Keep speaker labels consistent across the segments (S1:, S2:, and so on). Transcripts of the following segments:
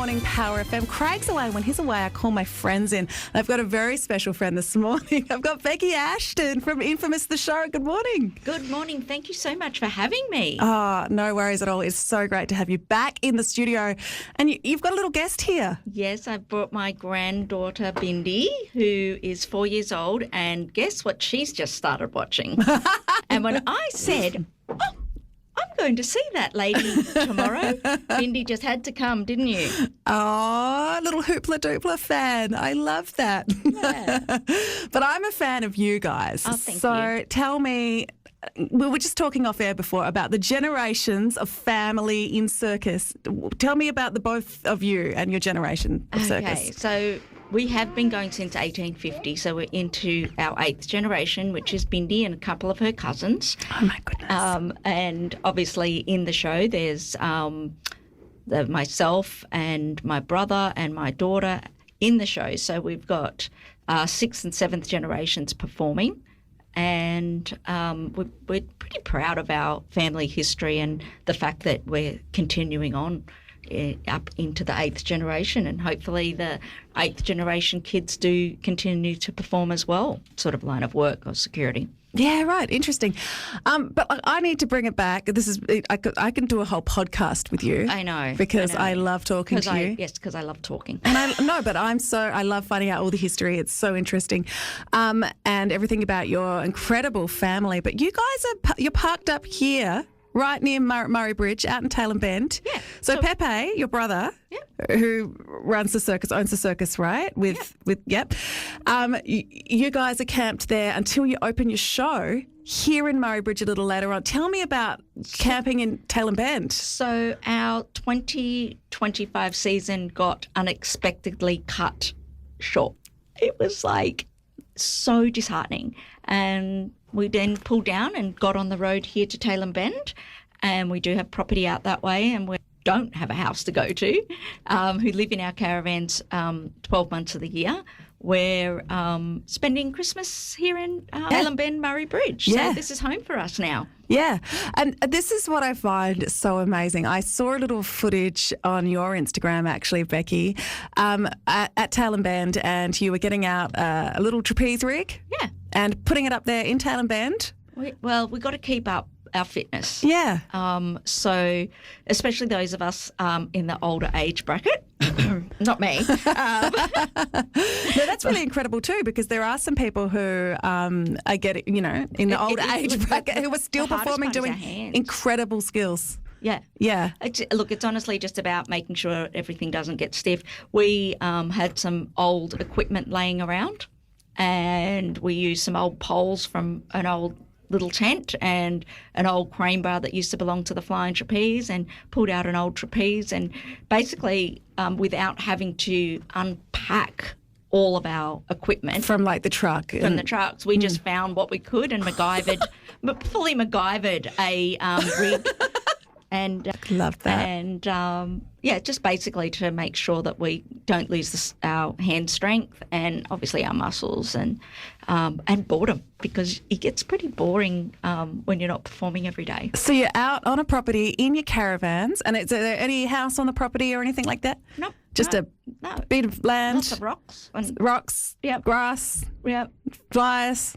S1: morning, Power FM. Craig's away. When he's away, I call my friends in. I've got a very special friend this morning. I've got Bekki Ashton from Infamous The Show. Good morning.
S2: Good morning. Thank you so much for having me.
S1: Oh, no worries at all. It's so great to have you back in the studio. And you've got a little guest here.
S2: Yes, I've brought my granddaughter, Bindi, who is 4 years old. And guess what she's just started watching? And when I said, I'm going to see that lady tomorrow, Bindi just had to come, didn't you?
S1: Oh, little Hoopla Doopla fan. I love that.
S2: Yeah.
S1: But I'm a fan of you guys.
S2: Oh, thank you.
S1: So tell me, we were just talking off air before about the generations of family in circus. Tell me about the both of you and your generation of circus.
S2: Okay, so we have been going since 1850, so we're into our 8th generation, which is Bindi and a couple of her cousins.
S1: Oh, my goodness.
S2: And obviously in the show there's myself and my brother and my daughter in the show. So we've got 6th and 7th generations performing. And we're pretty proud of our family history and the fact that we're continuing on up into the 8th generation, and hopefully the 8th generation kids do continue to perform as well, sort of line of work or security.
S1: Yeah, right. Interesting. But I need to bring it back. I can do a whole podcast with you.
S2: I know.
S1: Because I love talking to you.
S2: Yes, because I love talking.
S1: And I love finding out all the history. It's so interesting. And everything about your incredible family. But you guys you're parked up here, right near Murray Bridge, out in Tailem Bend.
S2: Yeah.
S1: So Pepe, your brother, who owns the circus, right? You guys are camped there until you open your show here in Murray Bridge a little later on. Tell me about camping in Tailem Bend.
S2: So our 2025 season got unexpectedly cut short. It was like so disheartening. And we then pulled down and got on the road here to Tailem Bend, and we do have property out that way, and we don't have a house to go to, who live in our caravans 12 months of the year. We're spending Christmas here in Tailem Bend, Murray Bridge.
S1: Yeah.
S2: So this is home for us now.
S1: Yeah, and this is what I find so amazing. I saw a little footage on your Instagram, actually, Bekki, at Tailem Bend, and you were getting out a little trapeze rig.
S2: Yeah.
S1: And putting it up there in Tailem Bend.
S2: We've got to keep up our fitness.
S1: Yeah.
S2: So especially those of us in the older age bracket, not me.
S1: No, that's really incredible too, because there are some people who are getting, in the older age bracket who are still performing, doing incredible skills.
S2: Yeah.
S1: Yeah.
S2: It's honestly just about making sure everything doesn't get stiff. We had some old equipment laying around, and we used some old poles from an old little tent and an old crane bar that used to belong to the flying trapeze, and pulled out an old trapeze, and basically without having to unpack all of our equipment
S1: from like the truck.
S2: The trucks, we just found what we could and fully MacGyvered a rig. And
S1: love that.
S2: And just basically to make sure that we don't lose our hand strength and obviously our muscles and boredom, because it gets pretty boring when you're not performing every day.
S1: So you're out on a property in your caravans, and is there any house on the property or anything like that?
S2: Nope.
S1: Just a bit of land.
S2: Lots of rocks.
S1: Rocks.
S2: Yep.
S1: Grass.
S2: Yep.
S1: Flies.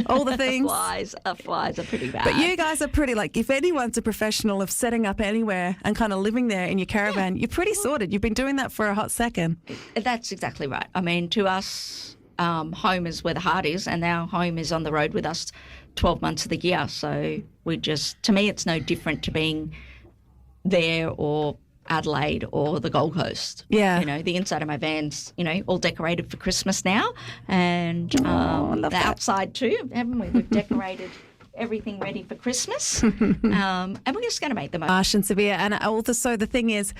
S1: All the things.
S2: Flies are pretty bad.
S1: But you guys are pretty, if anyone's a professional of setting up anywhere and kind of living there in your caravan, you're pretty sorted. You've been doing that for a hot second.
S2: That's exactly right. I mean, to us, home is where the heart is, and our home is on the road with us 12 months of the year. So to me, it's no different to being there or Adelaide or the Gold Coast.
S1: Yeah.
S2: The inside of my van's, all decorated for Christmas now, and the outside too, haven't we? We've decorated everything ready for Christmas, and we're just going to make the most.
S1: Harsh and severe. And also the thing is,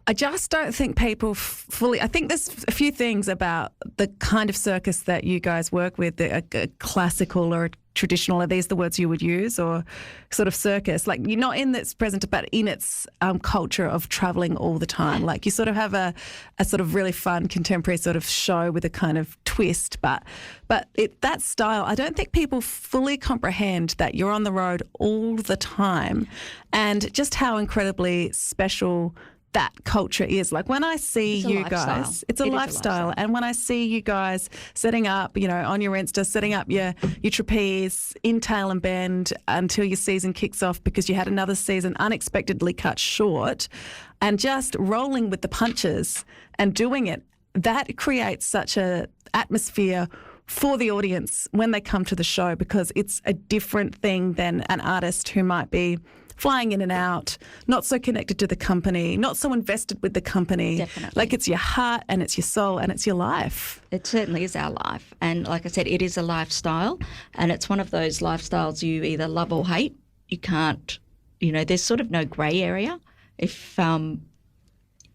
S1: I just don't think people fully... I think there's a few things about the kind of circus that you guys work with, a classical or a traditional, are these the words you would use, or sort of circus? Like, you're not in its present, but in its culture of travelling all the time. Like, you sort of have a sort of really fun contemporary sort of show with a kind of twist, but that style, I don't think people fully comprehend that you're on the road all the time, and just how incredibly special that culture is. Like when I see
S2: It's a
S1: you
S2: lifestyle.
S1: guys, it's a
S2: It is a
S1: lifestyle.
S2: lifestyle.
S1: And when I see you guys setting up, on your Insta, setting up your trapeze in Tail and Bend until your season kicks off because you had another season unexpectedly cut short, and just rolling with the punches and doing it, that creates such a atmosphere for the audience when they come to the show, because it's a different thing than an artist who might be flying in and out, not so connected to the company, not so invested with the company.
S2: Definitely.
S1: Like it's your heart and it's your soul and it's your life.
S2: It certainly is our life. And like I said, it is a lifestyle. And it's one of those lifestyles you either love or hate. You can't, there's sort of no grey area. If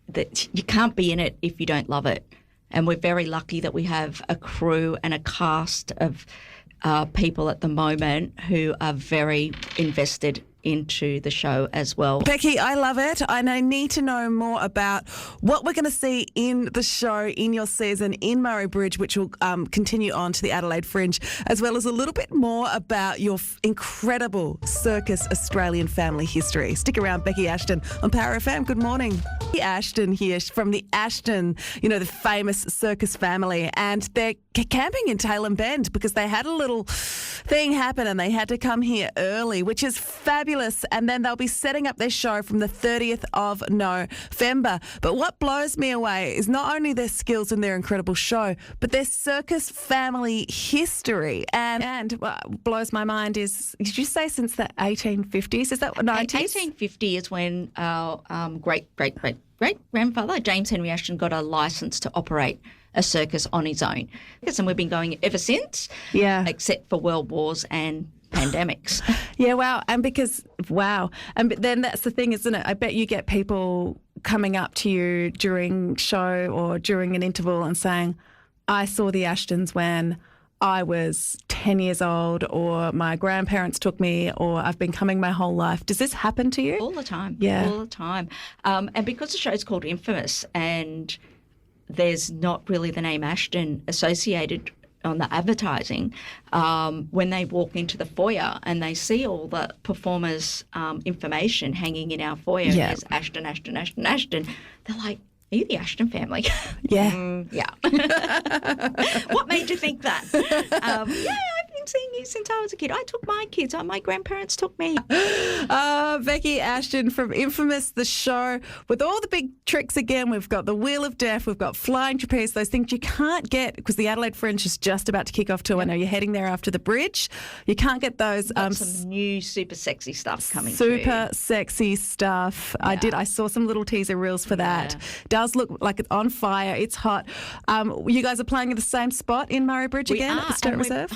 S2: that you can't be in it if you don't love it. And we're very lucky that we have a crew and a cast of people at the moment who are very invested into the show as well.
S1: Bekki, I love it. And I need to know more about what we're going to see in the show, in your season in Murray Bridge, which will continue on to the Adelaide Fringe, as well as a little bit more about your incredible circus Australian family history. Stick around, Bekki Ashton on Power FM. Good morning. Bekki Ashton here from the Ashton, the famous circus family, and they're camping in Tail and Bend because they had a little thing happen and they had to come here early, which is fabulous. And then they'll be setting up their show from the 30th of November. But what blows me away is not only their skills and their incredible show, but their circus family history. And what blows my mind is, did you say since the 1850s? Is that 90s?
S2: 1850 is when our great-great-great-great-grandfather, James Henry Ashton, got a licence to operate a circus on his own. And we've been going ever since, except for world wars and pandemics.
S1: Yeah, wow. And but then that's the thing, isn't it? I bet you get people coming up to you during show or during an interval and saying, I saw the Ashtons when I was 10 years old, or my grandparents took me, or I've been coming my whole life. Does this happen to you?
S2: All the time.
S1: Yeah.
S2: All the time. And because the show's called Infamous and there's not really the name Ashton associated on the advertising, when they walk into the foyer and they see all the performers' information hanging in our foyer, there's Ashton, Ashton, Ashton, Ashton, they're like, are you the Ashton family?
S1: Yeah.
S2: Yeah. What made you think that? I've been seeing you since I was a kid. I took my kids. My grandparents took me.
S1: Bekki Ashton from Infamous, the show with all the big tricks again. We've got the Wheel of Death. We've got Flying Trapeze, those things you can't get because the Adelaide Fringe is just about to kick off too. I know you're heading there after the bridge. You can't get those.
S2: Some new super sexy stuff coming
S1: Super sexy stuff.
S2: Yeah.
S1: I saw some little teaser reels for that. Does look like it's on fire. It's hot. You guys are playing at the same spot in Murray Bridge again at the State Reserve?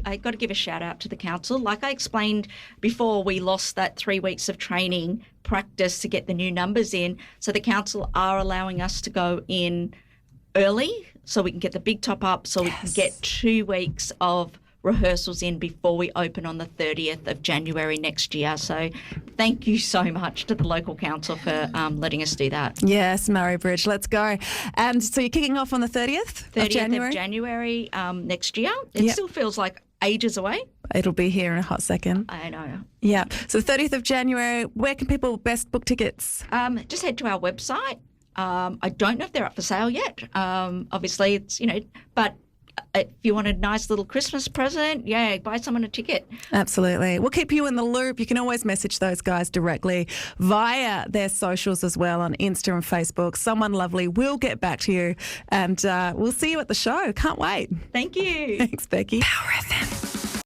S2: I got to give a shout out to the council. Like I explained before, we lost that 3 weeks of training practice to get the new numbers in. So the council are allowing us to go in early so we can get the big top up, so we can get 2 weeks of rehearsals in before we open on the 30th of January next year. So thank you so much to the local council for letting us do that.
S1: Yes, Murray Bridge, let's go. And so you're kicking off on the 30th of January?
S2: 30th of January next year. It still feels like ages away.
S1: It'll be here in a hot second.
S2: I know.
S1: Yeah. So the 30th of January, where can people best book tickets?
S2: Just head to our website. I don't know if they're up for sale yet. Obviously, it's, but if you want a nice little Christmas present, buy someone a ticket.
S1: Absolutely. We'll keep you in the loop. You can always message those guys directly via their socials as well on Insta and Facebook. Someone lovely will get back to you, and we'll see you at the show. Can't wait.
S2: Thank you.
S1: Thanks, Bekki. Power FM.